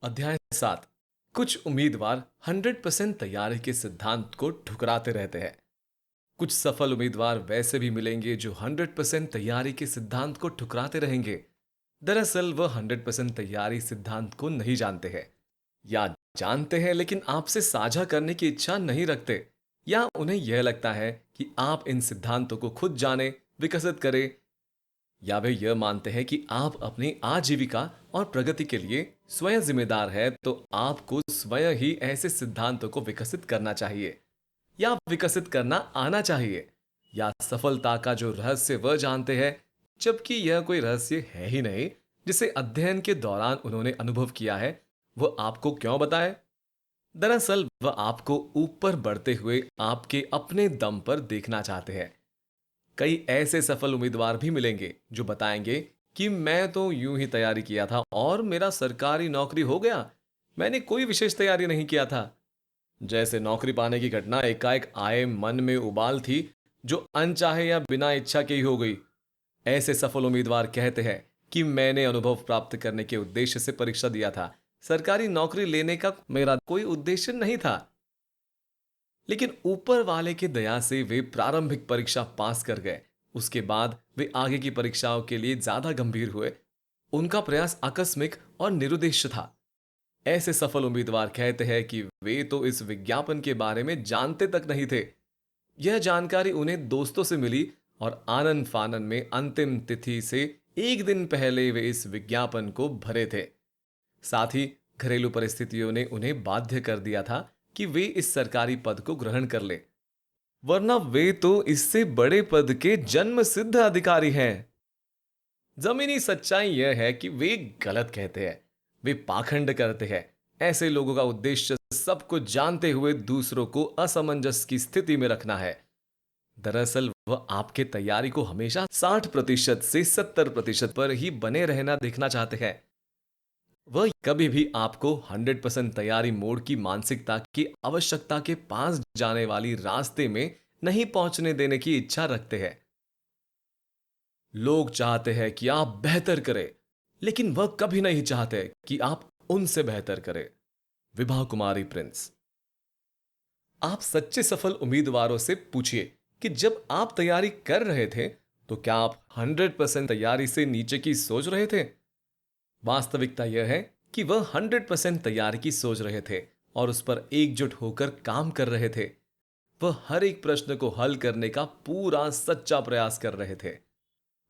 अध्याय 7। कुछ उम्मीदवार 100% तैयारी के सिद्धांत को ठुकराते रहते हैं। कुछ सफल उम्मीदवार वैसे भी मिलेंगे जो 100% तैयारी के सिद्धांत को ठुकराते रहेंगे। दरअसल वह 100% तैयारी सिद्धांत को नहीं जानते हैं, या जानते हैं लेकिन आपसे साझा करने की इच्छा नहीं रखते, या उन्हें यह लगता है कि आप इन सिद्धांतों को खुद जाने, विकसित करें, या वे यह मानते हैं कि आप अपनी आजीविका और प्रगति के लिए स्वयं जिम्मेदार है, तो आपको स्वयं ही ऐसे सिद्धांतों को विकसित करना चाहिए या विकसित करना आना चाहिए, या सफलता का जो रहस्य वह जानते हैं, जबकि यह कोई रहस्य है ही नहीं जिसे अध्ययन के दौरान उन्होंने अनुभव किया है। वह आपको क्यों बताए? दरअसल वह आपको ऊपर बढ़ते हुए आपके अपने दम पर देखना चाहते हैं। कई ऐसे सफल उम्मीदवार भी मिलेंगे जो बताएंगे कि मैं तो यूं ही तैयारी किया था और मेरा सरकारी नौकरी हो गया, मैंने कोई विशेष तैयारी नहीं किया था। जैसे नौकरी पाने की घटना एकाएक आए मन में उबाल थी, जो अनचाहे या बिना इच्छा के ही हो गई। ऐसे सफल उम्मीदवार कहते हैं कि मैंने अनुभव प्राप्त करने के उद्देश्य से परीक्षा दिया था, सरकारी नौकरी लेने का मेरा कोई उद्देश्य नहीं था। लेकिन ऊपर वाले की दया से वे प्रारंभिक परीक्षा पास कर गए। उसके बाद वे आगे की परीक्षाओं के लिए ज्यादा गंभीर हुए। उनका प्रयास आकस्मिक और निरुद्देश्य था। ऐसे सफल उम्मीदवार कहते हैं कि वे तो इस विज्ञापन के बारे में जानते तक नहीं थे। यह जानकारी उन्हें दोस्तों से मिली और आनंद फानन में अंतिम तिथि से एक दिन पहले वे इस विज्ञापन को भरे थे। साथ ही घरेलू परिस्थितियों ने उन्हें बाध्य कर दिया था कि वे इस सरकारी पद को ग्रहण कर ले, वरना वे तो इससे बड़े पद के जन्म सिद्ध अधिकारी हैं। जमीनी सच्चाई यह है कि वे गलत कहते हैं, वे पाखंड करते हैं। ऐसे लोगों का उद्देश्य सब कुछ जानते हुए दूसरों को असमंजस की स्थिति में रखना है। दरअसल वह आपके तैयारी को हमेशा 60% से 70% पर ही बने रहना देखना चाहते हैं। वह कभी भी आपको 100% तैयारी मोड की मानसिकता की आवश्यकता के पास जाने वाली रास्ते में नहीं पहुंचने देने की इच्छा रखते हैं। लोग चाहते हैं कि आप बेहतर करें, लेकिन वह कभी नहीं चाहते कि आप उनसे बेहतर करें। विभा कुमारी प्रिंस। आप सच्चे सफल उम्मीदवारों से पूछिए कि जब आप तैयारी कर रहे थे तो क्या आप 100% तैयारी से नीचे की सोच रहे थे? वास्तविकता यह है कि वह 100% तैयारी की सोच रहे थे और उस पर एकजुट होकर काम कर रहे थे। वह हर एक प्रश्न को हल करने का पूरा सच्चा प्रयास कर रहे थे।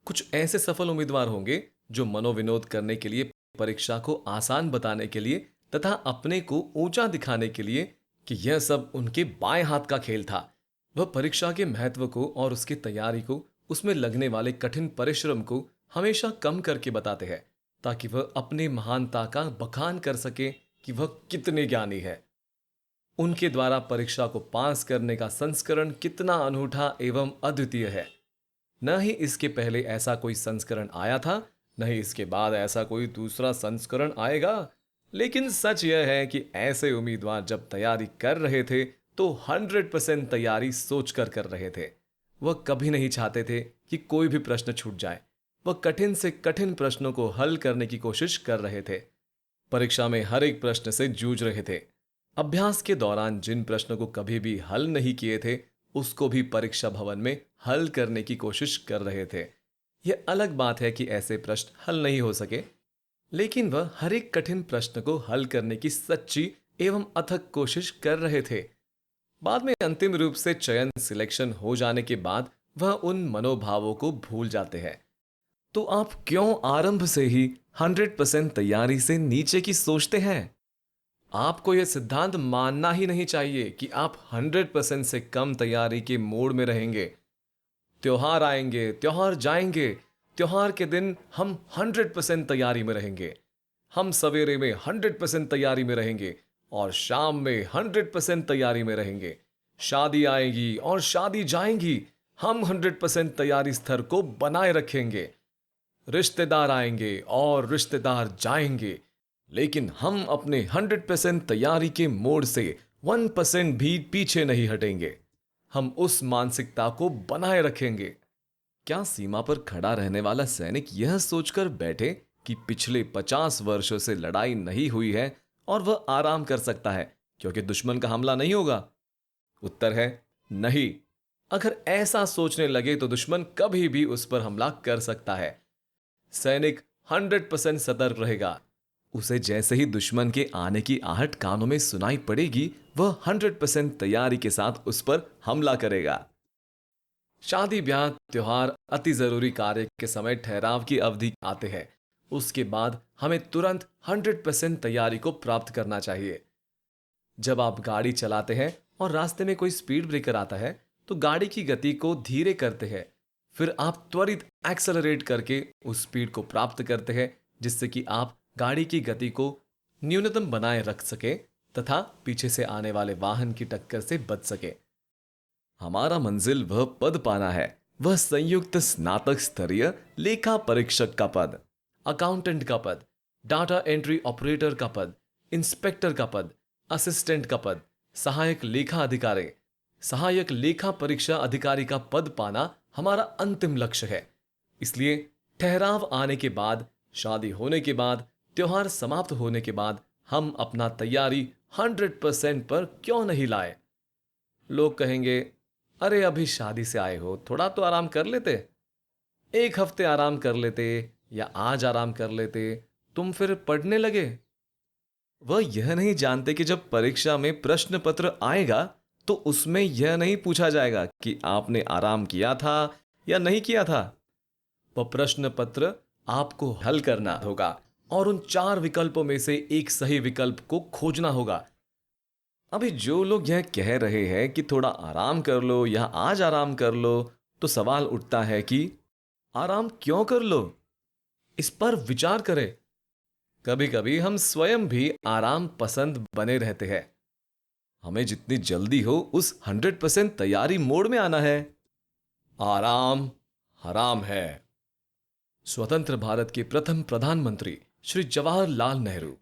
कुछ ऐसे सफल उम्मीदवार होंगे जो मनोविनोद करने के लिए, परीक्षा को आसान बताने के लिए तथा अपने को ऊंचा दिखाने के लिए कि यह सब उनके बाएं हाथ का खेल था, वह परीक्षा के महत्व को और उसकी तैयारी को, उसमें लगने वाले कठिन परिश्रम को हमेशा कम करके बताते हैं, ताकि वह अपने महानता का बखान कर सके कि वह कितने ज्ञानी है। उनके द्वारा परीक्षा को पास करने का संस्करण कितना अनूठा एवं अद्वितीय है। न ही इसके पहले ऐसा कोई संस्करण आया था, न ही इसके बाद ऐसा कोई दूसरा संस्करण आएगा। लेकिन सच यह है कि ऐसे उम्मीदवार जब तैयारी कर रहे थे तो 100% तैयारी सोचकर कर रहे थे। वह कभी नहीं चाहते थे कि कोई भी प्रश्न छूट जाए। वह कठिन से कठिन प्रश्नों को हल करने की कोशिश कर रहे थे। परीक्षा में हर एक प्रश्न से जूझ रहे थे। अभ्यास के दौरान जिन प्रश्नों को कभी भी हल नहीं किए थे, उसको भी परीक्षा भवन में हल करने की कोशिश कर रहे थे। यह अलग बात है कि ऐसे प्रश्न हल नहीं हो सके, लेकिन वह हर एक कठिन प्रश्न को हल करने की सच्ची एवं अथक कोशिश कर रहे थे। बाद में अंतिम रूप से चयन, सिलेक्शन हो जाने के बाद वह उन मनोभावों को भूल जाते हैं। तो आप क्यों आरंभ से ही 100% तैयारी से नीचे की सोचते हैं? आपको यह सिद्धांत मानना ही नहीं चाहिए कि आप 100% से कम तैयारी के मोड में रहेंगे। त्योहार आएंगे, त्योहार जाएंगे, त्योहार के दिन हम 100% तैयारी में रहेंगे। हम सवेरे में 100% तैयारी में रहेंगे और शाम में 100% तैयारी में रहेंगे। शादी आएगी और शादी जाएंगी, हम 100% तैयारी स्तर को बनाए रखेंगे। रिश्तेदार आएंगे और रिश्तेदार जाएंगे, लेकिन हम अपने 100% तैयारी के मोड से 1% भी पीछे नहीं हटेंगे। हम उस मानसिकता को बनाए रखेंगे। क्या सीमा पर खड़ा रहने वाला सैनिक यह सोचकर बैठे कि पिछले 50 वर्षों से लड़ाई नहीं हुई है और वह आराम कर सकता है क्योंकि दुश्मन का हमला नहीं होगा? उत्तर है नहीं। अगर ऐसा सोचने लगे तो दुश्मन कभी भी उस पर हमला कर सकता है। सैनिक 100% सतर्क रहेगा। उसे जैसे ही दुश्मन के आने की आहट कानों में सुनाई पड़ेगी, वह 100% तैयारी के साथ उस पर हमला करेगा। शादी ब्याह त्योहार अति जरूरी कार्य के समय ठहराव की अवधि आते हैं। उसके बाद हमें तुरंत 100% तैयारी को प्राप्त करना चाहिए। जब आप गाड़ी चलाते हैं और रास्ते में कोई स्पीड ब्रेकर आता है तो गाड़ी की गति को धीरे करते हैं। फिर आप त्वरित एक्सेलरेट करके उस स्पीड को प्राप्त करते हैं जिससे कि आप गाड़ी की गति को न्यूनतम बनाए रख सके तथा पीछे से आने वाले वाहन की टक्कर से बच सके। हमारा मंजिल वह पद पाना है, वह संयुक्त स्नातक स्तरीय लेखा परीक्षक का पद, अकाउंटेंट का पद, डाटा एंट्री ऑपरेटर का पद, इंस्पेक्टर का पद, असिस्टेंट का पद, सहायक लेखा अधिकारी, सहायक लेखा परीक्षा अधिकारी का पद पाना हमारा अंतिम लक्ष्य है। इसलिए ठहराव आने के बाद, शादी होने के बाद, त्योहार समाप्त होने के बाद हम अपना तैयारी 100% पर क्यों नहीं लाए? लोग कहेंगे, अरे अभी शादी से आए हो, थोड़ा तो आराम कर लेते, एक हफ्ते आराम कर लेते या आज आराम कर लेते, तुम फिर पढ़ने लगे। वह यह नहीं जानते कि जब परीक्षा में प्रश्न पत्र आएगा तो उसमें यह नहीं पूछा जाएगा कि आपने आराम किया था या नहीं किया था। वह प्रश्न पत्र आपको हल करना होगा और उन 4 विकल्पों में से एक सही विकल्प को खोजना होगा। अभी जो लोग यह कह रहे हैं कि थोड़ा आराम कर लो या आज आराम कर लो, तो सवाल उठता है कि आराम क्यों कर लो? इस पर विचार करें। कभी कभी हम स्वयं भी आराम पसंद बने रहते हैं। हमें जितनी जल्दी हो उस 100% तैयारी मोड में आना है। आराम हराम है। स्वतंत्र भारत के प्रथम प्रधानमंत्री श्री जवाहरलाल नेहरू।